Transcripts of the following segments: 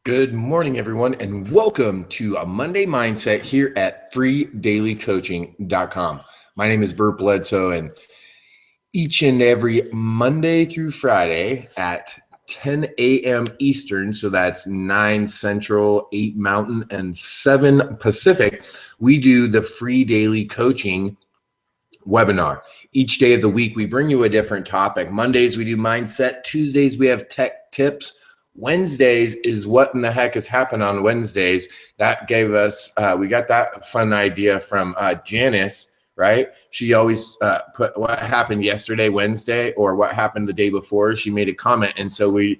Good morning, everyone, and welcome to a Monday Mindset here at freedailycoaching.com. My name is Bert Bledsoe, and each and every Monday through Friday at 10 a.m. Eastern, so that's 9 Central, 8 Mountain, and 7 Pacific, we do the free daily coaching webinar. Each day of the week, we bring you a different topic. Mondays, we do mindset. Tuesdays, we have tech tips. Wednesdays is what in the heck has happened on Wednesdays. That gave us, we got that fun idea from Janice, right? She always put what happened yesterday, Wednesday, or what happened the day before. She made a comment. And so we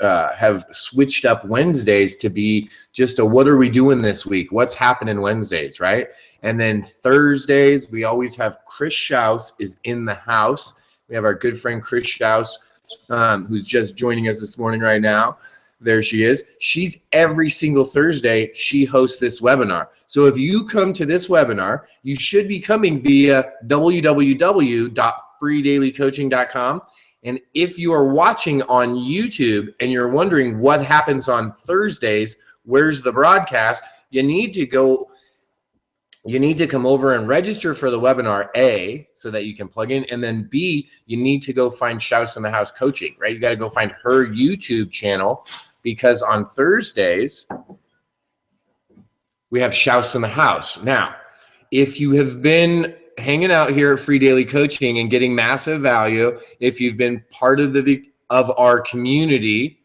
have switched up Wednesdays to be just a what are we doing this week? What's happening Wednesdays, right? And then Thursdays, we always have Chris Schaus is in the house. We have our good friend Chris Schaus, who's just joining us this morning right now. There she is. She's every single Thursday, she hosts this webinar. So if you come to this webinar, you should be coming via www.freedailycoaching.com. And if you are watching on YouTube and you're wondering what happens on Thursdays, where's the broadcast, you need to come over and register for the webinar, A, so that you can plug in, and then B, you need to go find Schaus in the House Coaching, right? You got to go find her YouTube channel, because on Thursdays, we have Schaus in the House. Now, if you have been hanging out here at Free Daily Coaching and getting massive value, if you've been part of our community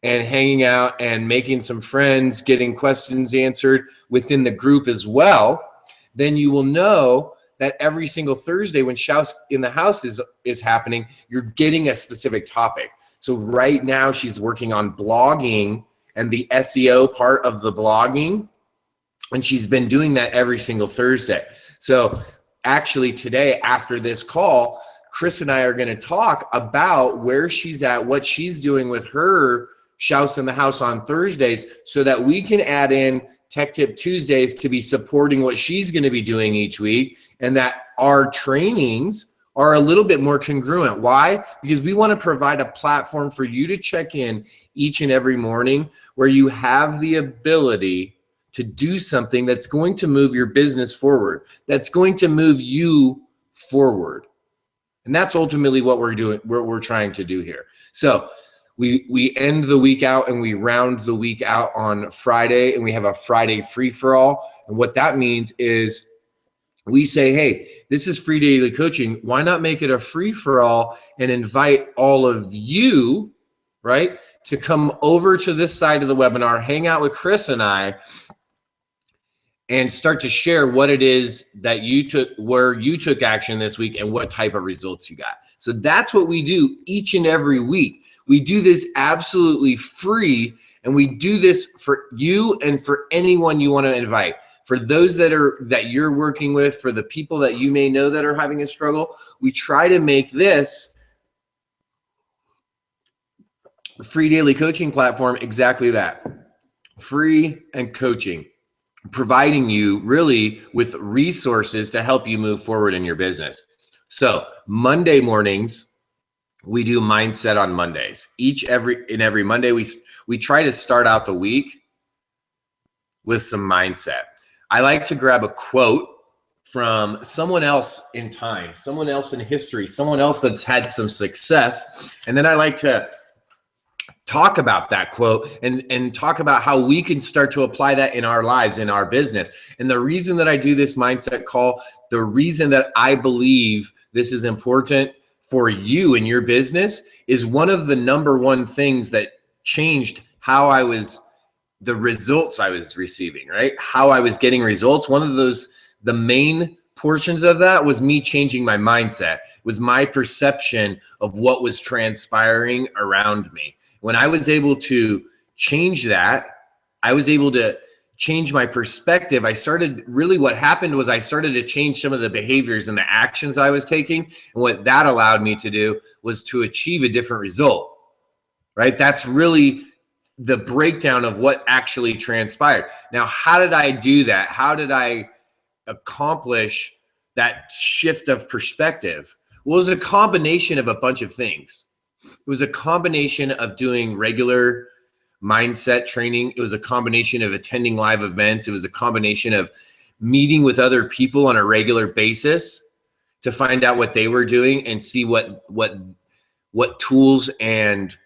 and hanging out and making some friends, getting questions answered within the group as well, then you will know that every single Thursday when Schaus in the House is happening, you're getting a specific topic. So right now she's working on blogging and the SEO part of the blogging, and she's been doing that every single Thursday. So actually today, after this call, Chris and I are going to talk about where she's at, what she's doing with her Schaus in the House on Thursdays, so that we can add in Tech Tip Tuesdays to be supporting what she's going to be doing each week, and that our trainings are a little bit more congruent. Why? Because we want to provide a platform for you to check in each and every morning where you have the ability to do something that's going to move your business forward, that's going to move you forward. And that's ultimately what we're doing, what we're trying to do here. So we end the week out and we round the week out on Friday, and we have a Friday free-for-all. And what that means is we say, hey, this is Free Daily Coaching. Why not make it a free-for-all and invite all of you, right, to come over to this side of the webinar, hang out with Chris and I, and start to share what it is that you took, where you took action this week and what type of results you got. So that's what we do each and every week. We do this absolutely free, and we do this for you and for anyone you want to invite. For those that you're working with, for the people that you may know that are having a struggle, we try to make this Free Daily Coaching platform exactly that. Free and coaching, providing you really with resources to help you move forward in your business. So Monday mornings, we do mindset on Mondays. Every Monday, we try to start out the week with some mindset. I like to grab a quote from someone else in time, someone else in history, someone else that's had some success, and then I like to talk about that quote and talk about how we can start to apply that in our lives, in our business. And the reason that I do this mindset call, the reason that I believe this is important for you in your business, is one of the number one things that changed how the results I was receiving, right? How I was getting results. One of the main portions of that was me changing my mindset, was my perception of what was transpiring around me. When I was able to change that, I was able to change my perspective. What happened was I started to change some of the behaviors and the actions I was taking. And what that allowed me to do was to achieve a different result, right? That's really the breakdown of what actually transpired. Now, how did I do that? How did I accomplish that shift of perspective? Well, it was a combination of a bunch of things. It was a combination of doing regular mindset training. It was a combination of attending live events. It was a combination of meeting with other people on a regular basis to find out what they were doing and see what tools and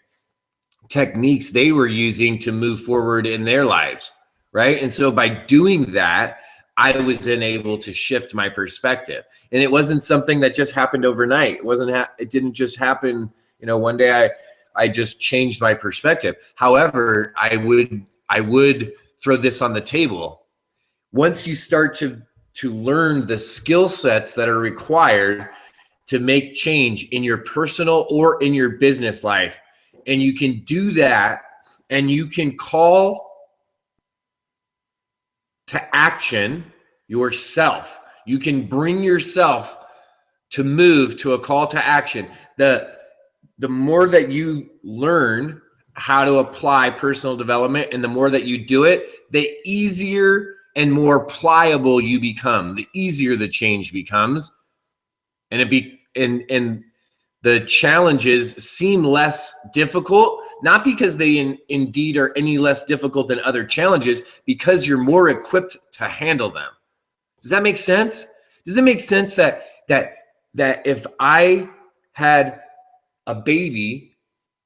techniques they were using to move forward in their lives, right? And so by doing that, I was then able to shift my perspective. And it wasn't something that just happened overnight. It didn't just happen, one day I just changed my perspective. However, I would throw this on the table. Once you start to learn the skill sets that are required to make change in your personal or in your business life, and you can do that, and you can call to action yourself. You can bring yourself to move to a call to action. The more that you learn how to apply personal development and the more that you do it, the easier and more pliable you become, the easier the change becomes. And the challenges seem less difficult, not because they indeed are any less difficult than other challenges, because you're more equipped to handle them. Does that make sense? Does it make sense that if I had a baby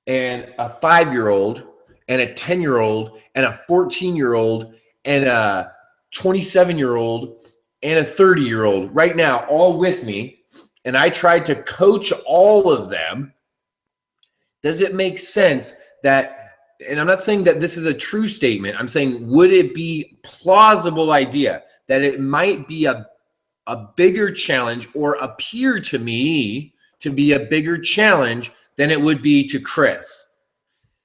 and a 5-year-old and a 10-year-old and a 14-year-old and a 27-year-old and a 30-year-old right now all with me, and I tried to coach all of them, does it make sense that, and I'm not saying that this is a true statement, I'm saying, would it be plausible idea that it might be a bigger challenge, or appear to me to be a bigger challenge than it would be to Chris?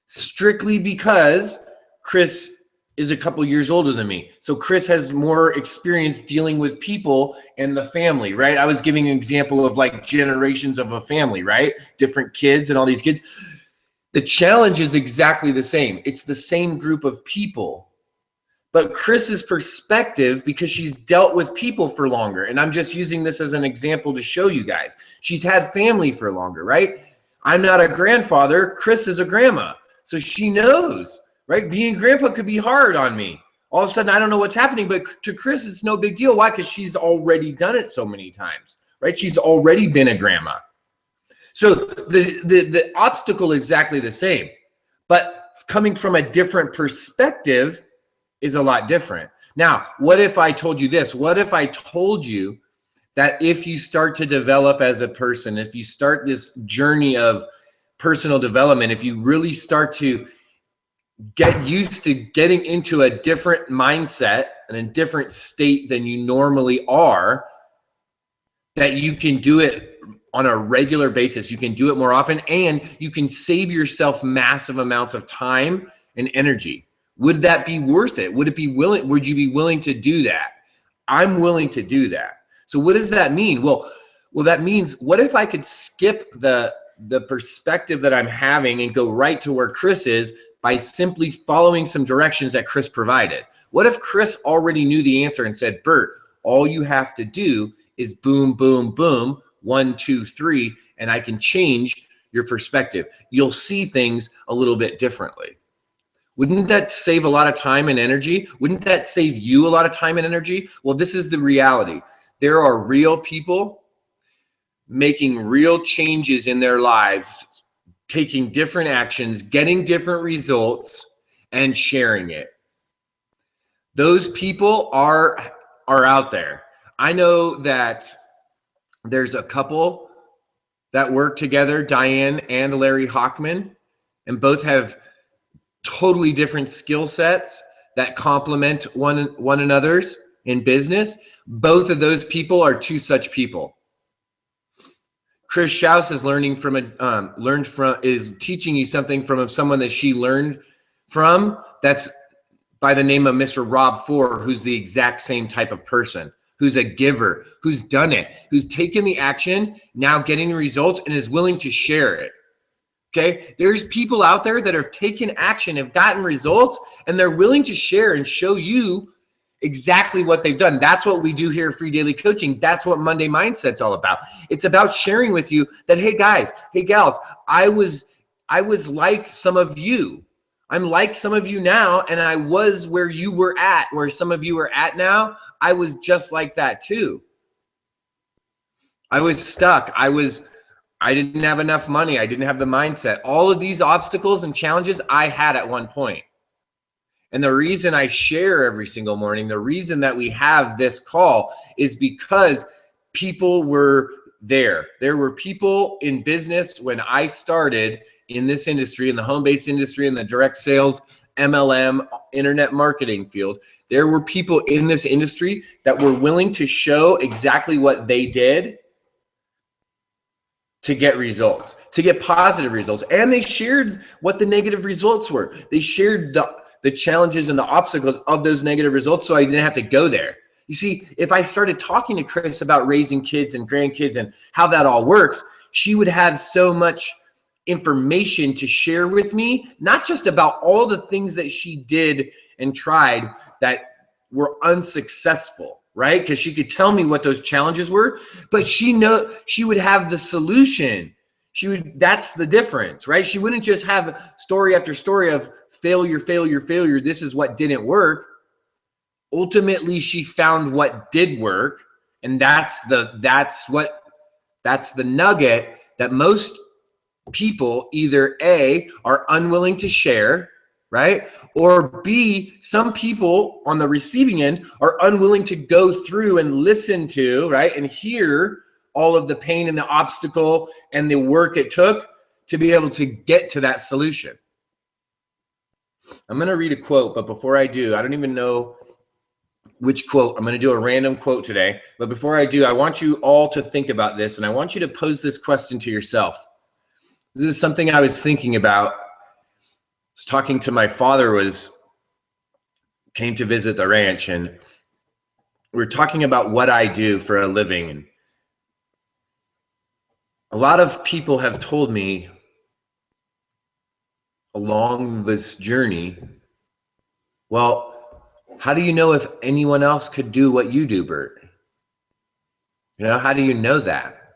Strictly because Chris is a couple years older than me. So Chris has more experience dealing with people and the family, right? I was giving an example of like generations of a family, right? Different kids and all these kids. The challenge is exactly the same. It's the same group of people. But Chris's perspective, because she's dealt with people for longer, and I'm just using this as an example to show you guys, she's had family for longer, right? I'm not a grandfather. Chris is a grandma. So she knows, right? Being grandpa could be hard on me. All of a sudden, I don't know what's happening, but to Chris, it's no big deal. Why? Because she's already done it so many times, right? She's already been a grandma. So the obstacle is exactly the same, but coming from a different perspective is a lot different. Now, what if I told you this? What if I told you that if you start to develop as a person, if you start this journey of personal development, if you really start to get used to getting into a different mindset and a different state than you normally are, that you can do it on a regular basis, you can do it more often, and you can save yourself massive amounts of time and energy. Would that be worth it? Would you be willing to do that? I'm willing to do that. So what does that mean? Well, that means, what if I could skip the perspective that I'm having and go right to where Chris is by simply following some directions that Chris provided? What if Chris already knew the answer and said, Bert, all you have to do is boom, boom, boom, 1, 2, 3, and I can change your perspective. You'll see things a little bit differently. Wouldn't that save a lot of time and energy? Wouldn't that save you a lot of time and energy? Well, this is the reality. There are real people making real changes in their lives, taking different actions, getting different results, and sharing it. Those people are out there. I know that there's a couple that work together, Diane and Larry Hochman, and both have totally different skill sets that complement one another's in business. Both of those people are two such people. Chris Schaus is teaching you something from someone that she learned from, that's by the name of Mr. Rob Four, who's the exact same type of person, who's a giver, who's done it, who's taken the action, now getting the results, and is willing to share it. Okay, there's people out there that have taken action, have gotten results, and they're willing to share and show you exactly what they've done. That's what we do here at Free Daily Coaching. That's what Monday Mindset's all about. It's about sharing with you that, hey guys, hey gals, I was like some of you. I'm like some of you now, and I was where you were at, where some of you are at now. I was just like that too. I was stuck. I didn't have enough money. I didn't have the mindset. All of these obstacles and challenges I had at one point. And the reason I share every single morning, the reason that we have this call is because people were there. There were people in business when I started in this industry, in the home-based industry, in the direct sales, MLM, internet marketing field. There were people in this industry that were willing to show exactly what they did to get results, to get positive results. And they shared what the negative results were. They shared the challenges and the obstacles of those negative results, so I didn't have to go there. You see, if I started talking to Chris about raising kids and grandkids and how that all works, she would have so much information to share with me, not just about all the things that she did and tried that were unsuccessful, right? Because she could tell me what those challenges were, but she would have the solution. That's the difference, right? She wouldn't just have story after story of failure, failure, failure. This is what didn't work. Ultimately, she found what did work, and that's the nugget that most people either A, are unwilling to share, right? Or B, some people on the receiving end are unwilling to go through and listen to, right? And hear all of the pain and the obstacle and the work it took to be able to get to that solution. I'm going to read a quote, but before I do, I don't even know which quote. I'm going to do a random quote today. But before I do, I want you all to think about this, and I want you to pose this question to yourself. This is something I was thinking about. I was talking to my father, came to visit the ranch, and we were talking about what I do for a living. And a lot of people have told me along this journey, well, how do you know if anyone else could do what you do, Bert? You know, how do you know that?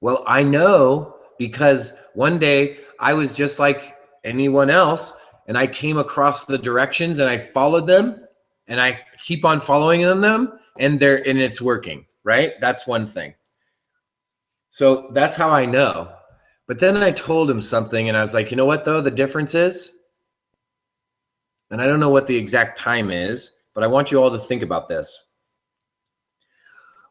Well, I know because one day I was just like anyone else, and I came across the directions and I followed them, and I keep on following them, and it's working, right? That's one thing. So that's how I know. But then I told him something, and I was like, you know what though, the difference is, and I don't know what the exact time is, but I want you all to think about this.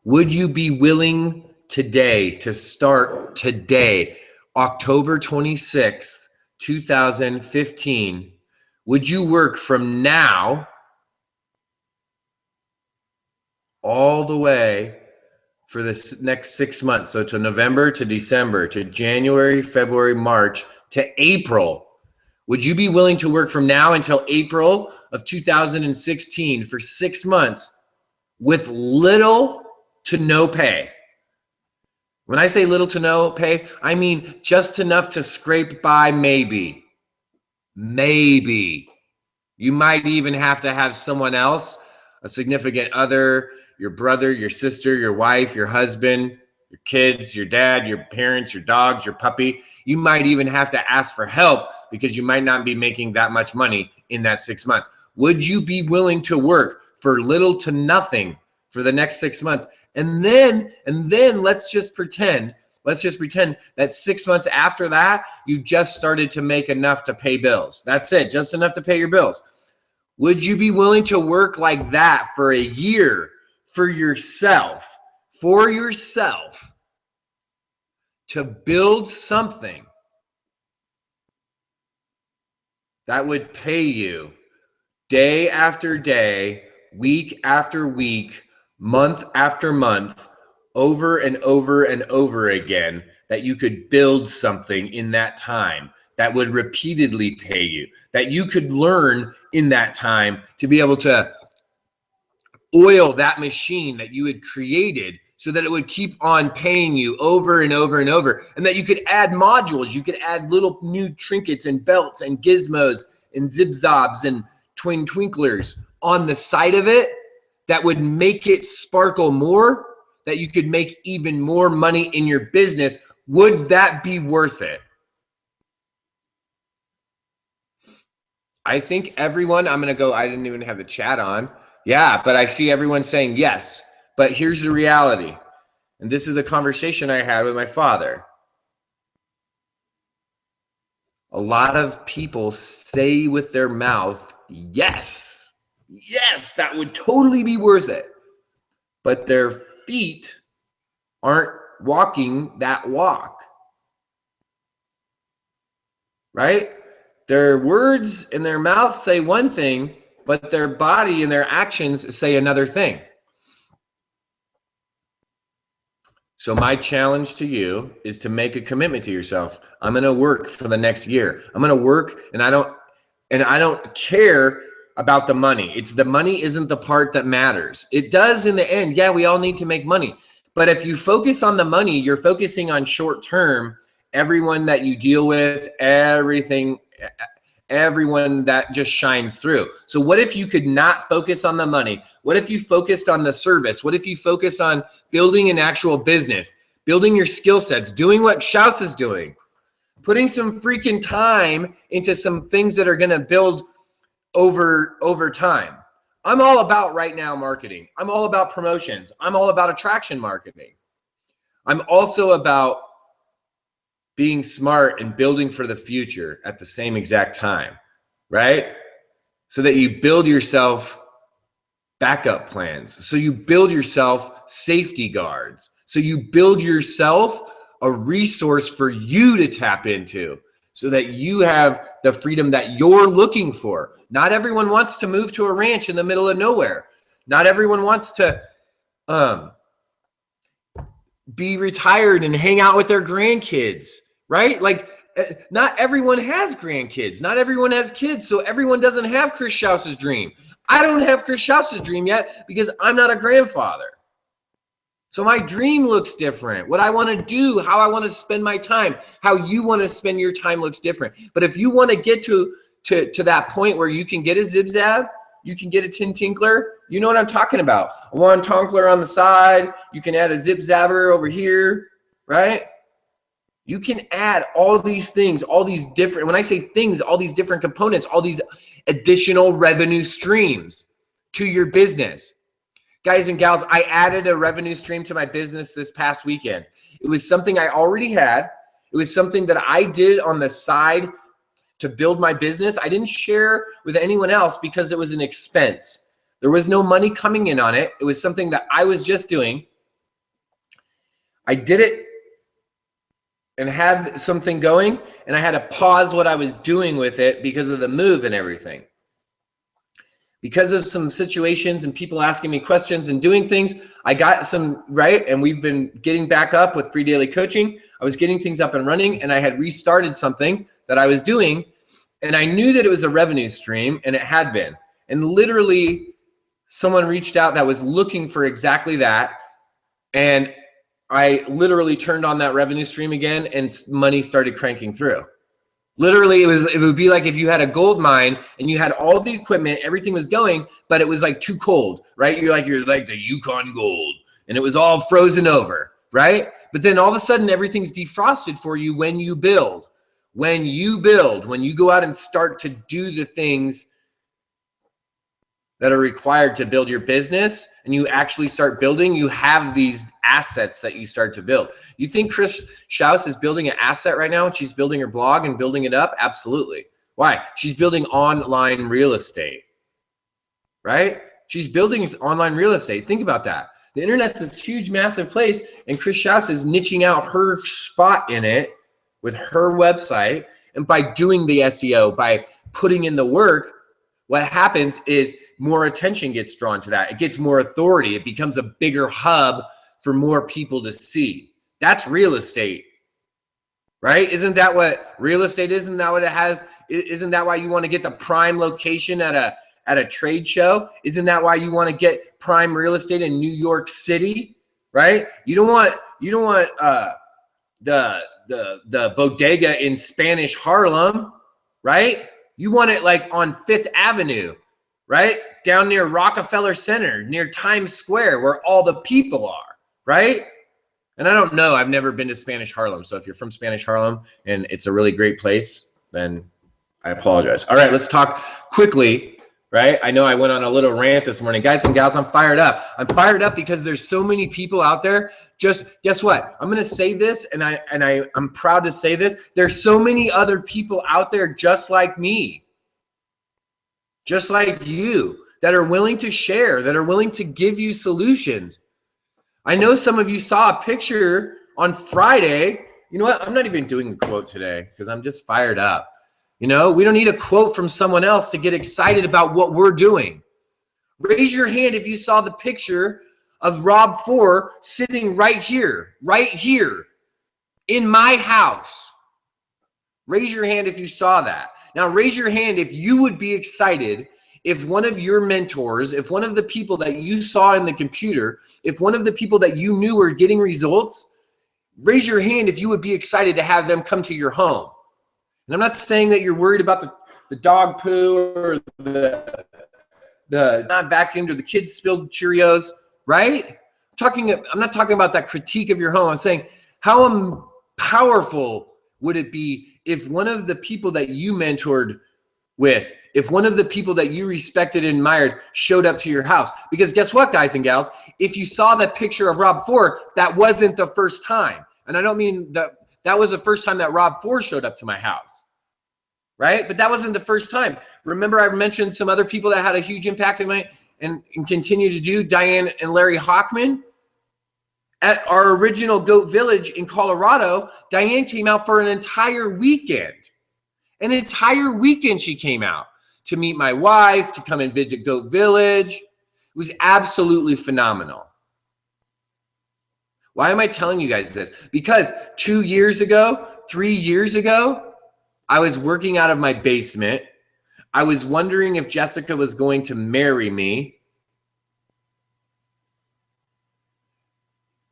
Would you be willing today to start today, October 26th, 2015, would you work from now all the way for this next 6 months? So to November, to December, to January, February, March, to April. Would you be willing to work from now until April of 2016 for 6 months with little to no pay? When I say little to no pay, I mean just enough to scrape by, maybe. Maybe. You might even have to have someone else, a significant other, your brother, your sister, your wife, your husband, your kids, your dad, your parents, your dogs, your puppy. You might even have to ask for help because you might not be making that much money in that 6 months. Would you be willing to work for little to nothing for the next 6 months? And then let's just pretend that 6 months after that, you just started to make enough to pay bills. That's it, just enough to pay your bills. Would you be willing to work like that for a year for yourself, to build something that would pay you day after day, week after week, month after month, over and over and over again, that you could build something in that time that would repeatedly pay you, that you could learn in that time to be able to oil that machine that you had created so that it would keep on paying you over and over and over, and that you could add modules, you could add little new trinkets and belts and gizmos and zip-zobs and twin twinklers on the side of it that would make it sparkle more, that you could make even more money in your business. Would that be worth it? I think everyone, I'm going to go, I didn't even have the chat on. Yeah, but I see everyone saying yes. But here's the reality. And this is a conversation I had with my father. A lot of people say with their mouth, yes, that would totally be worth it. But their feet aren't walking that walk. Right? Their words in their mouth say one thing, but their body and their actions say another thing. So my challenge to you is to make a commitment to yourself. I'm going to work for the next year. I'm going to work, and I don't care about the money. It's the money isn't the part that matters. It does in the end. Yeah, we all need to make money. But if you focus on the money, you're focusing on short term. Everyone that you deal with, everyone that just shines through. So what if you could not focus on the money? What if you focused on the service? What if you focused on building an actual business, building your skill sets, doing what Shouse is doing, putting some freaking time into some things that are going to build over time? I'm all about right now marketing. I'm all about promotions. I'm all about attraction marketing. I'm also about being smart and building for the future at the same exact time, right? So that you build yourself backup plans. So you build yourself safety guards. So you build yourself a resource for you to tap into so that you have the freedom that you're looking for. Not everyone wants to move to a ranch in the middle of nowhere. Not everyone wants to be retired and hang out with their grandkids. Right? Like, not everyone has grandkids. Not everyone has kids. So everyone doesn't have Chris Shouse's dream. I don't have Chris Shouse's dream yet because I'm not a grandfather. So my dream looks different. What I want to do, how I want to spend my time, how you want to spend your time looks different. But if you want to get to that point where you can get a Zib-Zab, you can get a Tin Tinkler, you know what I'm talking about. A One Tonkler on the side. You can add a Zip-Zabber over here, right? You can add all these things, all these different, when I say things, all these different components, all these additional revenue streams to your business. Guys and gals, I added a revenue stream to my business this past weekend. It was something I already had. It was something that I did on the side to build my business. I didn't share with anyone else because it was an expense. There was no money coming in on it. It was something that I was just doing. I did it and had something going, and I had to pause what I was doing with it because of the move and everything. Because of some situations and people asking me questions and doing things, I got some right, and we've been getting back up with Free Daily Coaching. I was getting things up and running, and I had restarted something that I was doing, and I knew that it was a revenue stream, and it had been. And literally, someone reached out that was looking for exactly that, and I literally turned on that revenue stream again and money started cranking through. Literally, it would be like if you had a gold mine and you had all the equipment, everything was going, but it was like too cold, right? You're like the Yukon Gold and it was all frozen over, right? But then all of a sudden everything's defrosted for you when you build. When you go out and start to do the things that are required to build your business and you actually start building, you have these assets that you start to build. You think Chris Shouse is building an asset right now? She's building her blog and building it up? Absolutely. Why? She's building online real estate, right? She's building online real estate. Think about that. The internet's this huge, massive place, and Chris Shouse is niching out her spot in it with her website. And by doing the SEO, by putting in the work, what happens is more attention gets drawn to that. It gets more authority. It becomes a bigger hub for more people to see. That's real estate, right? Isn't that what real estate is? Isn't that what it has? Isn't that why you want to get the prime location at a trade show? Isn't that why you want to get prime real estate in New York City, right? You don't want the bodega in Spanish Harlem, right? You want it like on Fifth Avenue, right? Down near Rockefeller Center, near Times Square, where all the people are, right? And I don't know, I've never been to Spanish Harlem. So if you're from Spanish Harlem and it's a really great place, then I apologize. All right, let's talk quickly, right? I know I went on a little rant this morning. Guys and gals, I'm fired up. I'm fired up because there's so many people out there. Just guess what? I'm going to say this, and I'm proud to say this. There's so many other people out there just like me, just like you, that are willing to share, that are willing to give you solutions. I know some of you saw a picture on Friday. You know what? I'm not even doing a quote today because I'm just fired up. You know, we don't need a quote from someone else to get excited about what we're doing. Raise your hand if you saw the picture of Rob Four sitting right here in my house. Raise your hand if you saw that. Now, raise your hand if you would be excited if one of your mentors, if one of the people that you saw in the computer, if one of the people that you knew were getting results, raise your hand if you would be excited to have them come to your home. And I'm not saying that you're worried about the dog poo or the not vacuumed or the kids spilled Cheerios, right? I'm not talking about that critique of your home. I'm saying how powerful would it be if one of the people that you mentored with, if one of the people that you respected and admired showed up to your house? Because guess what, guys and gals? If you saw that picture of Rob Four, that wasn't the first time. And I don't mean that was the first time that Rob Four showed up to my house, right? But that wasn't the first time. Remember, I mentioned some other people that had a huge impact in my and continue to do, Diane and Larry Hockman. At our original Goat Village in Colorado, Diane came out for an entire weekend. An entire weekend she came out to meet my wife, to come and visit Goat Village. It was absolutely phenomenal. Why am I telling you guys this? Because 2 years ago, 3 years ago, I was working out of my basement. I was wondering if Jessica was going to marry me.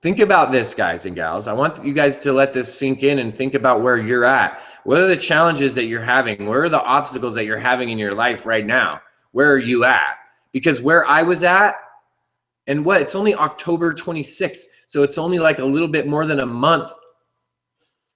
Think about this, guys and gals. I want you guys to let this sink in and think about where you're at. What are the challenges that you're having? Where are the obstacles that you're having in your life right now? Where are you at? Because where I was at, and it's only October 26th. So it's only like a little bit more than a month,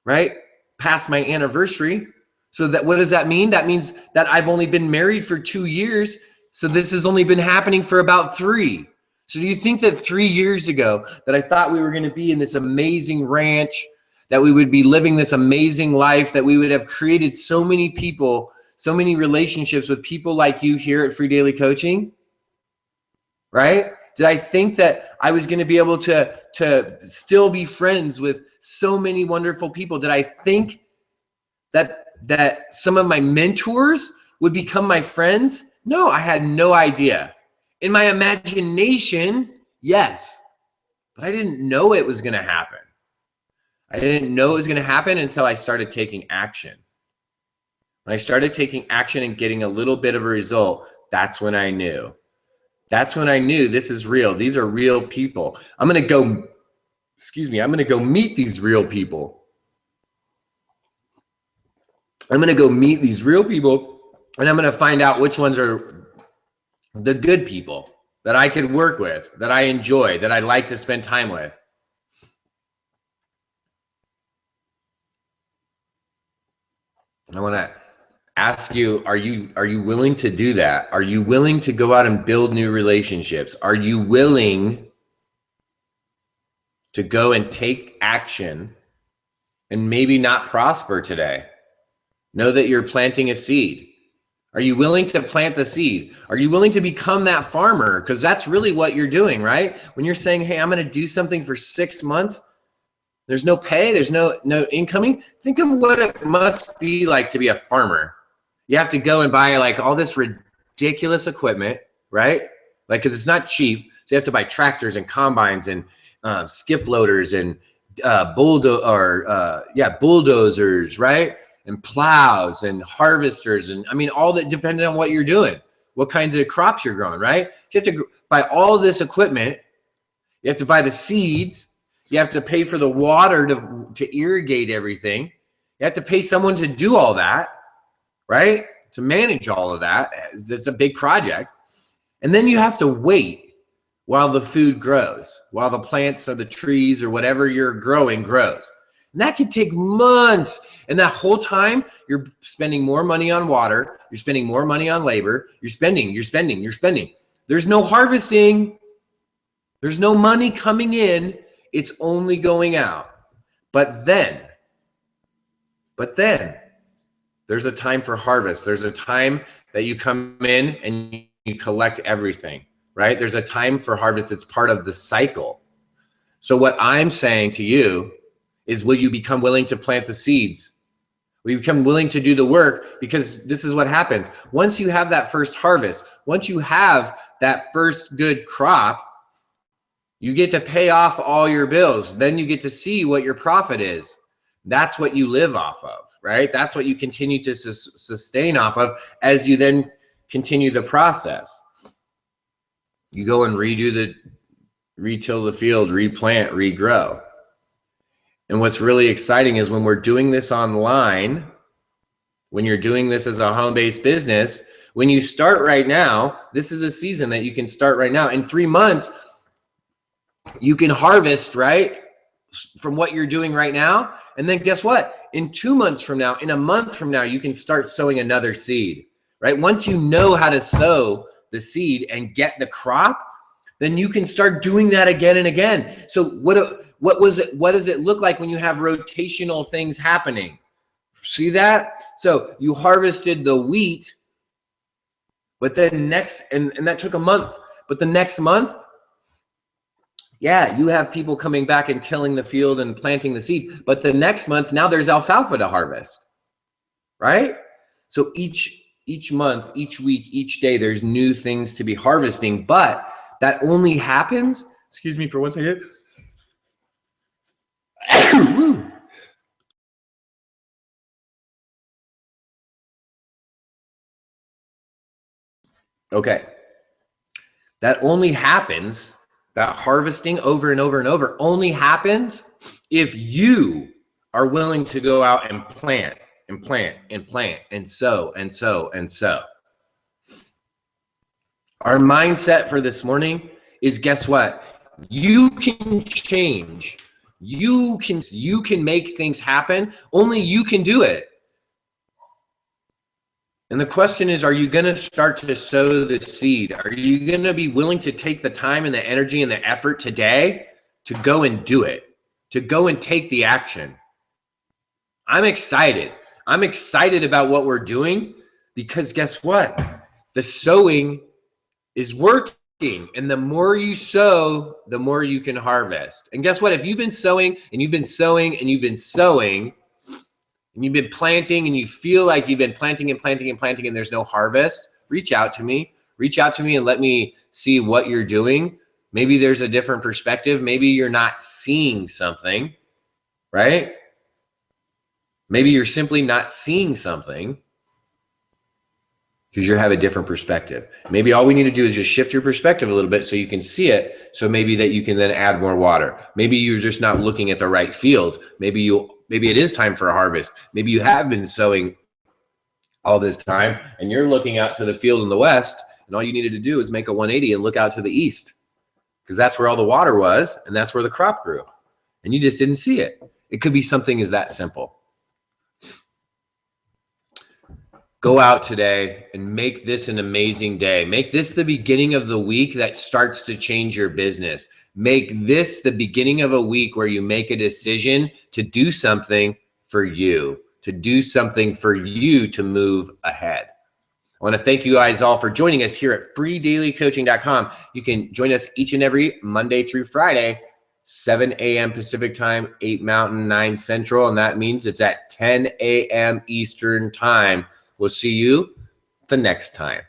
right? Past my anniversary. So what does that mean? That means that I've only been married for 2 years. So this has only been happening for about 3. So do you think that 3 years ago that I thought we were going to be in this amazing ranch, that we would be living this amazing life, that we would have created so many people, so many relationships with people like you here at Free Daily Coaching, right? Did I think that I was going to be able to still be friends with so many wonderful people? Did I think that some of my mentors would become my friends? No, I had no idea. In my imagination, yes, but I didn't know it was going to happen. I didn't know it was going to happen until I started taking action. When I started taking action and getting a little bit of a result, that's when I knew. That's when I knew this is real. These are real people. I'm going to go meet these real people. I'm going to go meet these real people, and I'm going to find out which ones are the good people that I could work with, that I enjoy, that I like to spend time with. I want to ask you, are you willing to do that? Are you willing to go out and build new relationships? Are you willing to go and take action and maybe not prosper today? Know that you're planting a seed. Are you willing to plant the seed? Are you willing to become that farmer? Because that's really what you're doing, right? When you're saying, hey, I'm going to do something for 6 months, there's no pay, there's no incoming. Think of what it must be like to be a farmer. You have to go and buy like all this ridiculous equipment, right? Like, because it's not cheap. So you have to buy tractors and combines and skip loaders and bulldozers, right? And plows and harvesters. And I mean, all that depends on what you're doing, what kinds of crops you're growing, right? You have to buy all this equipment. You have to buy the seeds. You have to pay for the water to irrigate everything. You have to pay someone to do all that, right? To manage all of that. It's a big project. And then you have to wait while the food grows, while the plants or the trees or whatever you're growing grows. And that could take months. And that whole time, you're spending more money on water. You're spending more money on labor. You're spending. There's no harvesting. There's no money coming in. It's only going out. But then, there's a time for harvest. There's a time that you come in and you collect everything, right? There's a time for harvest. It's part of the cycle. So what I'm saying to you is, will you become willing to plant the seeds? Will you become willing to do the work? Because this is what happens. Once you have that first harvest, once you have that first good crop, you get to pay off all your bills. Then you get to see what your profit is. That's what you live off of, right? That's what you continue to sustain off of as you then continue the process. You go and retill the field, replant, regrow. And what's really exciting is when we're doing this online, when you're doing this as a home-based business, when you start right now, this is a season that you can start right now. In 3 months, you can harvest, right, from what you're doing right now. And then guess what? In 2 months from now, in a month from now, you can start sowing another seed, right? Once you know how to sow the seed and get the crop, then you can start doing that again and again. So what does it look like when you have rotational things happening? See that? So you harvested the wheat, but then and that took a month. But the next month, yeah, you have people coming back and tilling the field and planting the seed. But the next month, now there's alfalfa to harvest, right? So each month, each week, each day, there's new things to be harvesting. But that only happens, excuse me for 1 second. Okay. That only happens, that harvesting over and over and over only happens if you are willing to go out and plant and plant and plant and sow and sow and sow. Our mindset for this morning is, guess what? You can change. You can make things happen. Only you can do it. And the question is, are you going to start to sow the seed? Are you going to be willing to take the time and the energy and the effort today to go and do it, to go and take the action? I'm excited. I'm excited about what we're doing because guess what? The sowing is working. And the more you sow, the more you can harvest. And guess what? If you've been sowing and you've been sowing and you've been sowing, and you've been planting and you feel like you've been planting and planting and planting and there's no harvest, reach out to me. Reach out to me and let me see what you're doing. Maybe there's a different perspective. Maybe you're not seeing something, right? Maybe you're simply not seeing something because you have a different perspective. Maybe all we need to do is just shift your perspective a little bit so you can see it. So maybe that you can then add more water. Maybe you're just not looking at the right field. Maybe it is time for a harvest. Maybe you have been sowing all this time and you're looking out to the field in the west and all you needed to do is make a 180 and look out to the east because that's where all the water was and that's where the crop grew and you just didn't see it. It could be something as that simple. Go out today and make this an amazing day. Make this the beginning of the week that starts to change your business. Make this the beginning of a week where you make a decision to do something for you, to do something for you to move ahead. I want to thank you guys all for joining us here at freedailycoaching.com. You can join us each and every Monday through Friday, 7 a.m. Pacific time, 8 Mountain, 9 Central, and that means it's at 10 a.m. Eastern time. We'll see you the next time.